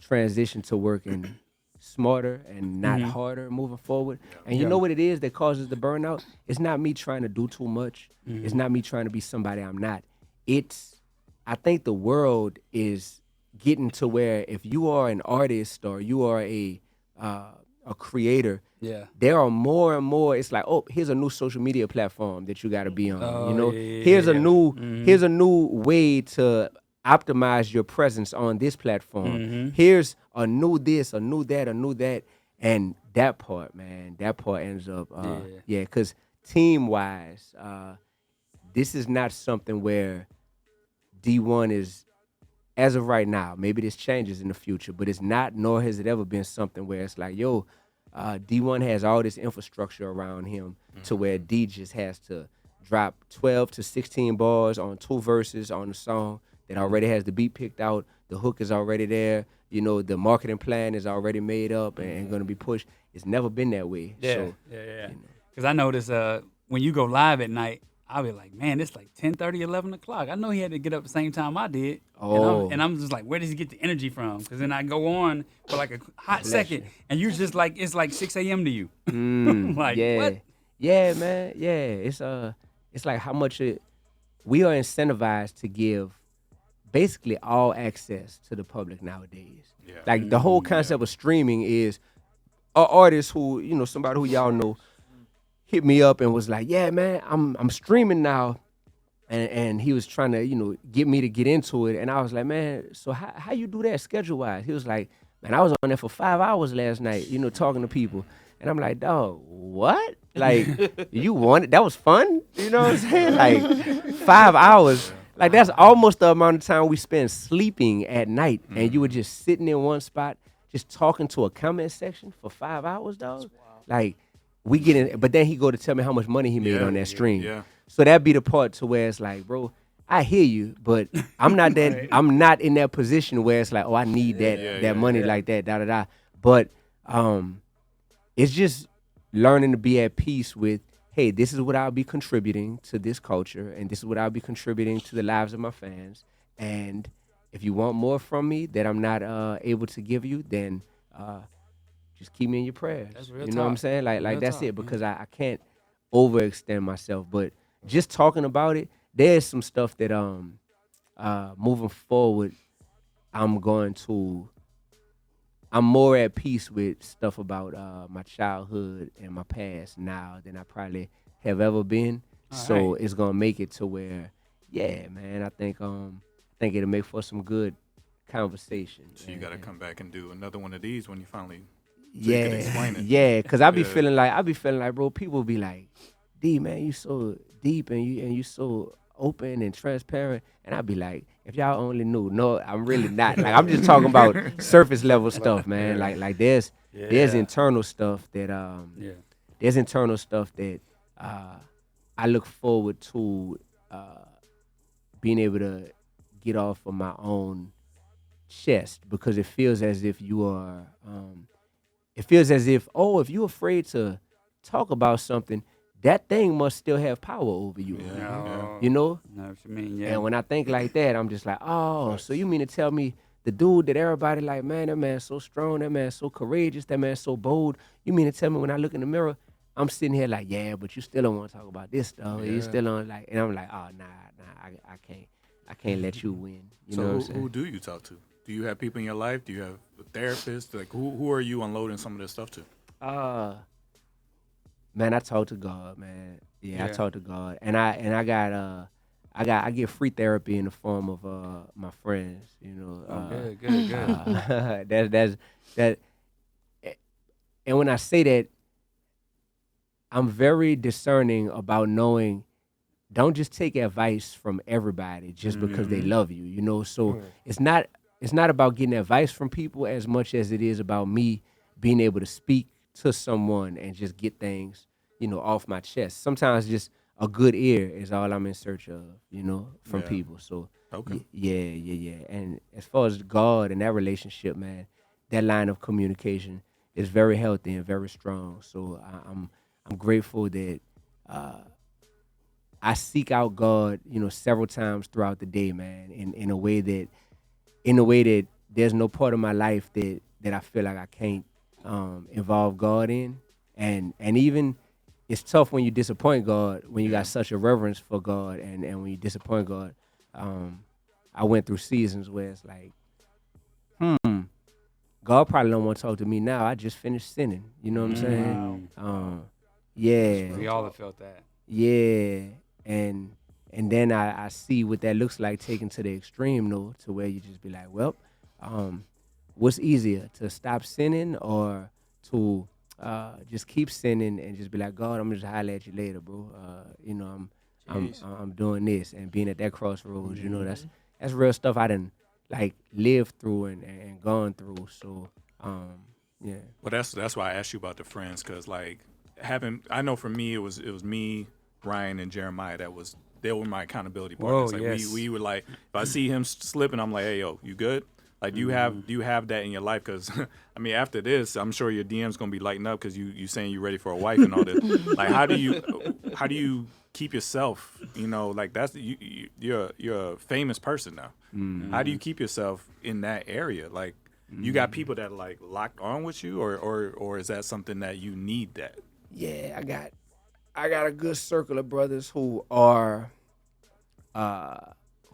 transition to working smarter and not harder moving forward. And you know what it is that causes the burnout? It's not me trying to do too much. It's not me trying to be somebody I'm not. I think the world is getting to where if you are an artist or you are a creator, there are more and more. It's like, oh, here's a new social media platform that you got to be on. Here's a new way to optimize your presence on this platform. Here's a new this, a new that, and that part, man, ends up, because team-wise, this is not something where D1 is, as of right now, maybe this changes in the future, but it's not, nor has it ever been something where it's like, yo, D1 has all this infrastructure around him to where D just has to drop 12 to 16 bars on 2 verses on the song that already has the beat picked out, the hook is already there, you know, the marketing plan is already made up and going to be pushed. It's never been that way. Yeah. Because I notice when you go live at night, I'll be like, man, it's like 10:30, 11 o'clock. I know he had to get up the same time I did. And I'm just like, where does he get the energy from? Because then I go on for like a hot second, and you're just like, it's like 6 a.m. to you. Like, what? Yeah, man. Yeah, it's like how much we are incentivized to give basically all access to the public nowadays. Yeah. Like the whole concept of streaming is an artist who, somebody who y'all know hit me up and was like, yeah, man, I'm streaming now. And he was trying to, get me to get into it. And I was like, man, so how you do that schedule-wise? He was like, man, I was on there for 5 hours last night, talking to people. And I'm like, dog, what? Like, you wanted, that was fun? You know what I'm saying? Like, 5 hours. Like, that's almost the amount of time we spend sleeping at night. And you were just sitting in one spot, just talking to a comment section for 5 hours, dog. Like, we get in, but then he go to tell me how much money he made on that stream. Yeah. So that'd be the part to where it's like, bro, I hear you, but I'm not that. I'm not in that position where it's like, oh, I need that money like that, da da da. But it's just learning to be at peace with, hey, this is what I'll be contributing to this culture, and this is what I'll be contributing to the lives of my fans. And if you want more from me that I'm not able to give you, then just keep me in your prayers. That's real you know what I'm talk. saying? Like Real that's talk, it, because I can't overextend myself. But just talking about it, there's some stuff that moving forward, I'm more at peace with stuff about my childhood and my past now than I probably have ever been. So it's gonna make it to where, yeah, man, I think it'll make for some good conversation. So you got to come back and do another one of these when you finally. Yeah, you can explain it. yeah, because I be feeling like, bro, people be like, D, man, you so deep and you so open and transparent, and I be like, if y'all only knew. No, I'm really not. Like, I'm just talking about surface level stuff, man. Like there's internal stuff that there's internal stuff that I look forward to being able to get off of my own chest, because it feels as if you are. It feels as if if you're afraid to talk about something, that thing must still have power over you. You know? Know what you mean, yeah. And when I think like that, I'm just like, oh, so you mean to tell me the dude that everybody like, man, that man's so strong, that man's so courageous, that man's so bold. You mean to tell me when I look in the mirror, I'm sitting here like, yeah, but you still don't want to talk about this stuff. Yeah. You still don't like, and I'm like, oh, nah, I can't let you win. You know what I'm saying? Who do you talk to? Do you have people in your life? Do you have a therapist? Like, who are you unloading some of this stuff to? Man, I talk to God, man. Yeah, I talk to God, and I get free therapy in the form of my friends. You know, Good. That. And when I say that, I'm very discerning about knowing. Don't just take advice from everybody just because they love you. You know, so it's not about getting advice from people as much as it is about me being able to speak to someone and just get things, off my chest. Sometimes just a good ear is all I'm in search of, from people. So, yeah. And as far as God and that relationship, man, that line of communication is very healthy and very strong. So I'm grateful that I seek out God, several times throughout the day, man, in a way that there's no part of my life that I feel like I can't involve God in. And even it's tough when you disappoint God, when you got such a reverence for God, and when you disappoint God. I went through seasons where it's like, God probably don't want to talk to me now. I just finished sinning. You know what I'm saying? Yeah. We all have felt that. Yeah. And then I see what that looks like taken to the extreme, though, to where you just be like, well, what's easier, to stop sinning or to just keep sinning and just be like, God, I'm just holler at you later, bro. I'm doing this, and being at that crossroads. That's real stuff I done like lived through and gone through. So yeah. Well, that's why I asked you about the friends, because like I know for me it was me, Ryan, and Jeremiah they were my accountability partners. Whoa, like yes. we would, like, if I see him slipping, I'm like, hey, yo, you good? Like, do you have that in your life? Because I mean, after this, I'm sure your DM's gonna be lighting up because you saying you're ready for a wife and all this. Like, how do you keep yourself? Like, that's you're a famous person now. How do you keep yourself in that area? Like, you got people that are like locked on with you, or is that something that you need that? Yeah, I got a good circle of brothers who are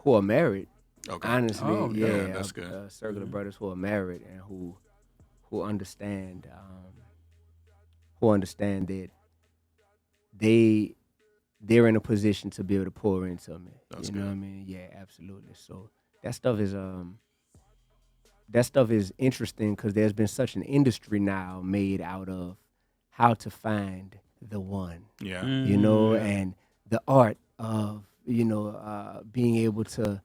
married. Okay. Honestly, Oh, yeah, yeah, that's good. A circle of brothers who are married and who understand that they're in a position to be able to pour into me. That's you know good. what I mean? Yeah, absolutely. So that stuff is interesting because there's been such an industry now made out of how to find the one. Yeah. And the art of being able to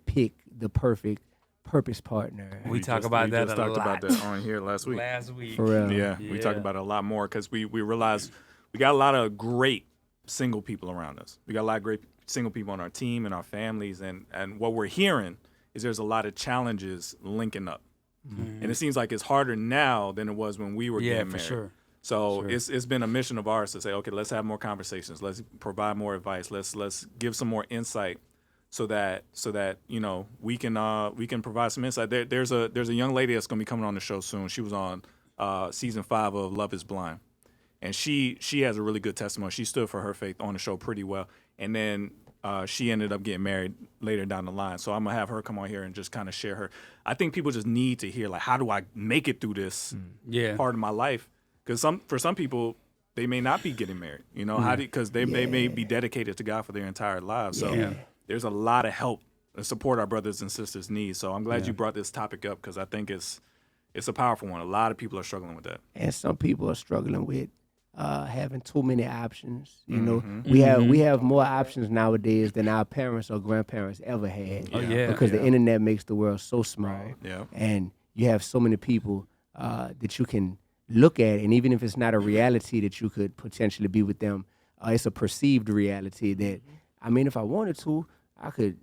pick the perfect purpose partner. We talk about that just a talked lot. about that on here last week. Last week. For real. Yeah, we talk about it a lot more because we realize we got a lot of great single people around us. We got a lot of great single people on our team and our families, and what we're hearing is there's a lot of challenges linking up. And it seems like it's harder now than it was when we were getting married. Sure. So it's been a mission of ours to say, okay, let's have more conversations. Let's provide more advice. Let's give some more insight so that we can provide some insight. There's a young lady that's gonna be coming on the show soon. She was on season 5 of Love Is Blind, and she has a really good testimony. She stood for her faith on the show pretty well, and then she ended up getting married later down the line. So I'm gonna have her come on here and just kind of share her. I think people just need to hear, like, how do I make it through this part of my life? Because for some people, they may not be getting married. Because they may be dedicated to God for their entire lives. So there's a lot of help and support our brothers and sisters need. So I'm glad you brought this topic up because I think it's a powerful one. A lot of people are struggling with that. And some people are struggling with having too many options. We have more options nowadays than our parents or grandparents ever had. Because the internet makes the world so small. Yeah. And you have so many people that you can look at, and even if it's not a reality that you could potentially be with them, it's a perceived reality that, I mean, if I wanted to, I could,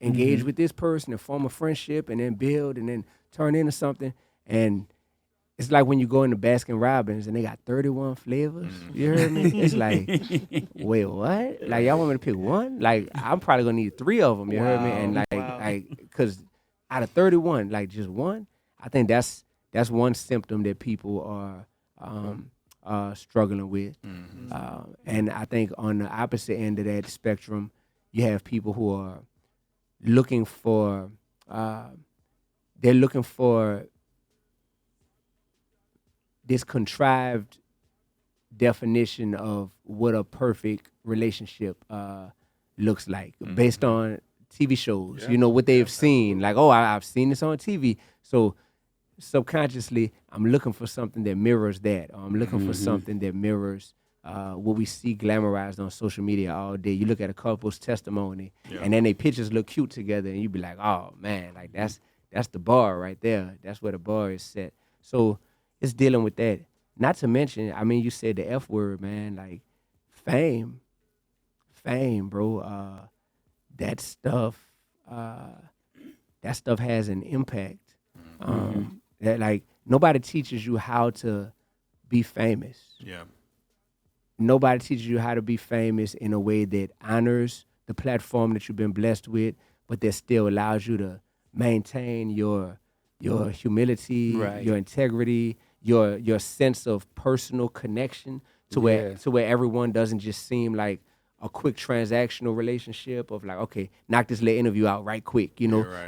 engage with this person and form a friendship and then build and then turn into something. And it's like when you go into Baskin Robbins and they got 31 flavors. You heard me? It's like, wait, what? Like, y'all want me to pick one? Like, I'm probably gonna need 3 of them. You heard me? And like, because out of 31, like just one, I think that's one symptom that people are struggling with. And I think on the opposite end of that spectrum, you have people who are looking for this contrived definition of what a perfect relationship looks like based on TV shows, what they've seen. Like, oh, I've seen this on TV. So subconsciously, I'm looking for something that mirrors that. Or I'm looking for something that mirrors what we see glamorized on social media all day. You look at a couple's testimony, and then their pictures look cute together, and you be like, oh, man, like that's the bar right there. That's where the bar is set. So it's dealing with that. Not to mention, I mean, you said the F word, man, like fame, bro. That stuff has an impact. That, like, nobody teaches you how to be famous. Yeah. Nobody teaches you how to be famous in a way that honors the platform that you've been blessed with, but that still allows you to maintain your humility, your integrity, your sense of personal connection to where everyone doesn't just seem like a quick transactional relationship of like, okay, knock this little interview out right quick,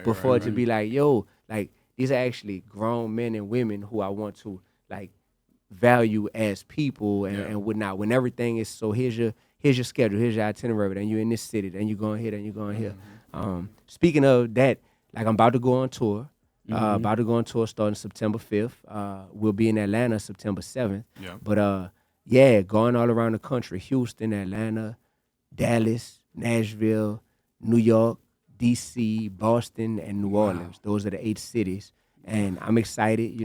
before it to be like, yo, like, these are actually grown men and women who I want to, like, value as people and whatnot. When everything is, so here's your schedule, here's your itinerary, and you're in this city, then you're going here, then you're going here. Speaking of that, like, I'm about to go on tour. Starting September 5th. We'll be in Atlanta September 7th. Yeah. But going all around the country: Houston, Atlanta, Dallas, Nashville, New York, D.C., Boston, and New Orleans. Those are the 8 cities, and I'm excited.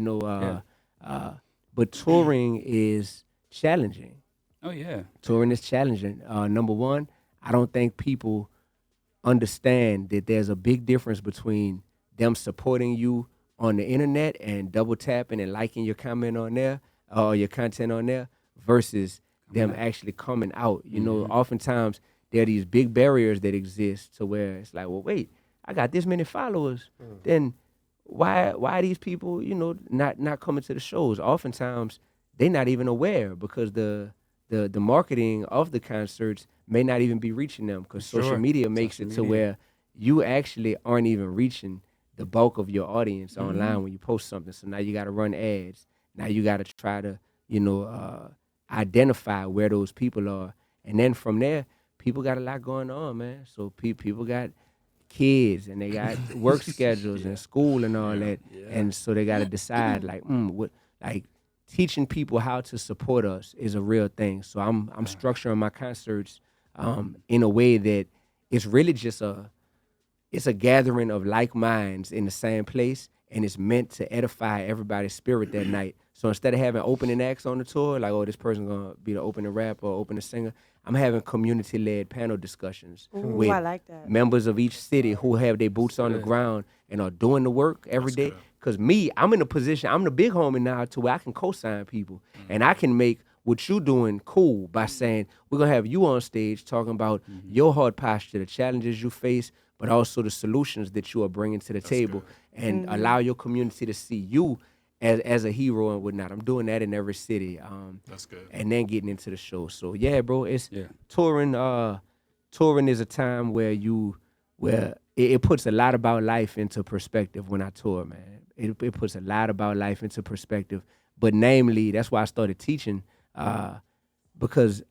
But touring is challenging. Oh yeah, touring is challenging. Number one, I don't think people understand that there's a big difference between them supporting you on the internet and double tapping and liking your comment on there or your content on there versus them actually coming out. Oftentimes there are these big barriers that exist to where it's like, well, wait, I got this many followers. Then why are these people, not coming to the shows? Oftentimes they're not even aware because the marketing of the concerts may not even be reaching them because social media makes it to where you actually aren't even reaching the bulk of your audience online when you post something. So now you got to run ads. Now you got to try to, identify where those people are. And then from there, people got a lot going on, man. So people got kids and they got work schedules and school and all that. And so they got to decide teaching people how to support us is a real thing. So I'm structuring my concerts in a way that it's really just it's a gathering of like minds in the same place, and it's meant to edify everybody's spirit that night. So instead of having opening acts on the tour, like, oh, this person's gonna be the opening rapper or opening singer, I'm having community-led panel discussions with I like that. members of each city who have their boots on the ground and are doing the work every day. Because me, I'm in a position, I'm the big homie now to where I can co-sign people. And I can make what you doing cool by saying, we're going to have you on stage talking about your hard posture, the challenges you face, but also the solutions that you are bringing to the table. And allow your community to see you as a hero and whatnot. I'm doing that in every city. That's good. And then getting into the show. So yeah, bro, it's touring. Touring is a time where it puts a lot about life into perspective when I tour, man. It puts a lot about life into perspective. But namely, that's why I started teaching, because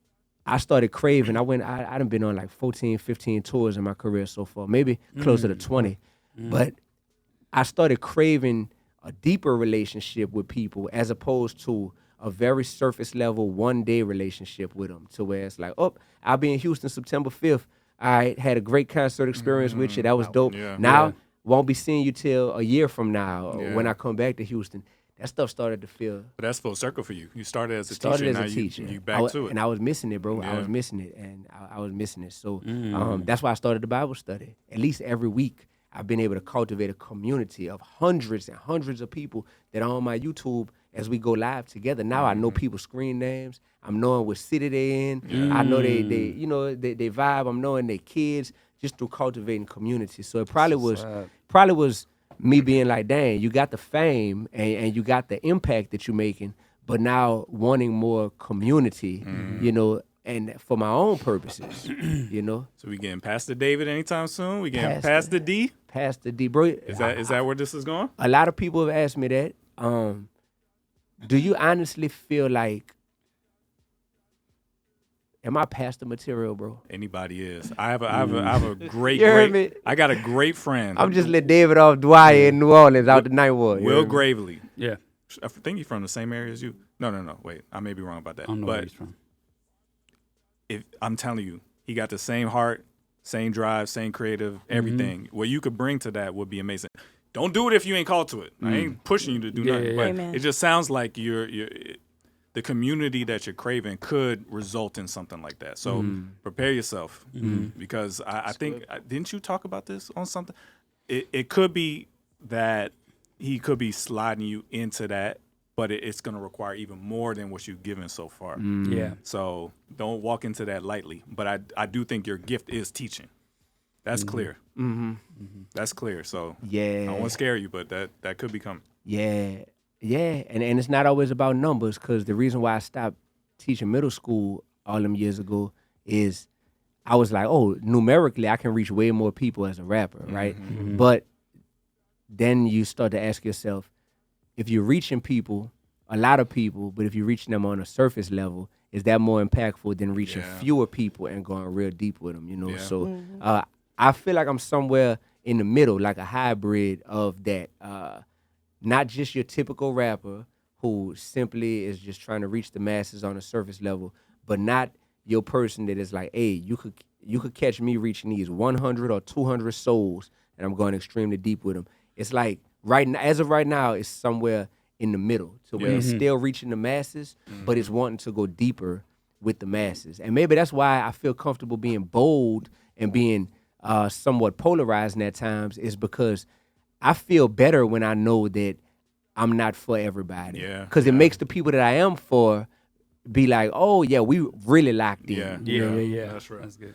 I started craving. I done been on like 14, 15 tours in my career so far, maybe closer to 20. But I started craving a deeper relationship with people as opposed to a very surface level one-day relationship with them, to where it's like, oh, I'll be in Houston September 5th. I had a great concert experience with you. That was dope. Yeah. Now, won't be seeing you till a year from now when I come back to Houston. That stuff started to feel. But that's full circle for you. You started as a teacher. Now you back to it. And I was missing it, bro. Yeah. I was missing it, and I was missing it. So that's why I started the Bible study. At least every week, I've been able to cultivate a community of hundreds and hundreds of people that are on my YouTube as we go live together. Now I know people's screen names. I'm knowing what city they in. I know they vibe. I'm knowing their kids just through cultivating community. So it probably was me being like, dang, you got the fame and you got the impact that you're making, but now wanting more community, and for my own purposes, So we getting Pastor David anytime soon? We getting Pastor D? Pastor D, bro. Is that where this is going? A lot of people have asked me that. Do you honestly feel like, am I pastor material, bro? Anybody is. I have a great, You heard me? I got a great friend. I'm just letting David off Dwyer in New Orleans out the night war. Will Gravely. Yeah. I think he's from the same area as you. No. Wait, I may be wrong about that. I don't know where he's from. If I'm telling you, he got the same heart, same drive, same creative, everything. What you could bring to that would be amazing. Don't do it if you ain't called to it. I ain't pushing you to do nothing. But Amen. it just sounds like the community that you're craving could result in something like that. So prepare yourself because I think, didn't you talk about this on something? It could be that he could be sliding you into that, but it's going to require even more than what you've given so far. Yeah. So don't walk into that lightly. But I do think your gift is teaching. That's clear. That's clear. So I don't want to scare you, but that could be coming. Yeah, and it's not always about numbers, because the reason why I stopped teaching middle school all them years ago is I was like, oh, numerically I can reach way more people as a rapper, right? But then you start to ask yourself, if you're reaching people, a lot of people, but if you're reaching them on a surface level, is that more impactful than reaching fewer people and going real deep with them, Yeah. So I feel like I'm somewhere in the middle, like a hybrid of that. Not just your typical rapper who simply is just trying to reach the masses on a surface level, but not your person that is like, hey, you could catch me reaching these 100 or 200 souls, and I'm going extremely deep with them. It's like as of right now, it's somewhere in the middle, to where it's still reaching the masses, but it's wanting to go deeper with the masses. And maybe that's why I feel comfortable being bold and being somewhat polarizing at times, is because I feel better when I know that I'm not for everybody. Yeah. Because it makes the people that I am for be like, oh, yeah, we really locked in. Yeah. Yeah. That's right. That's good.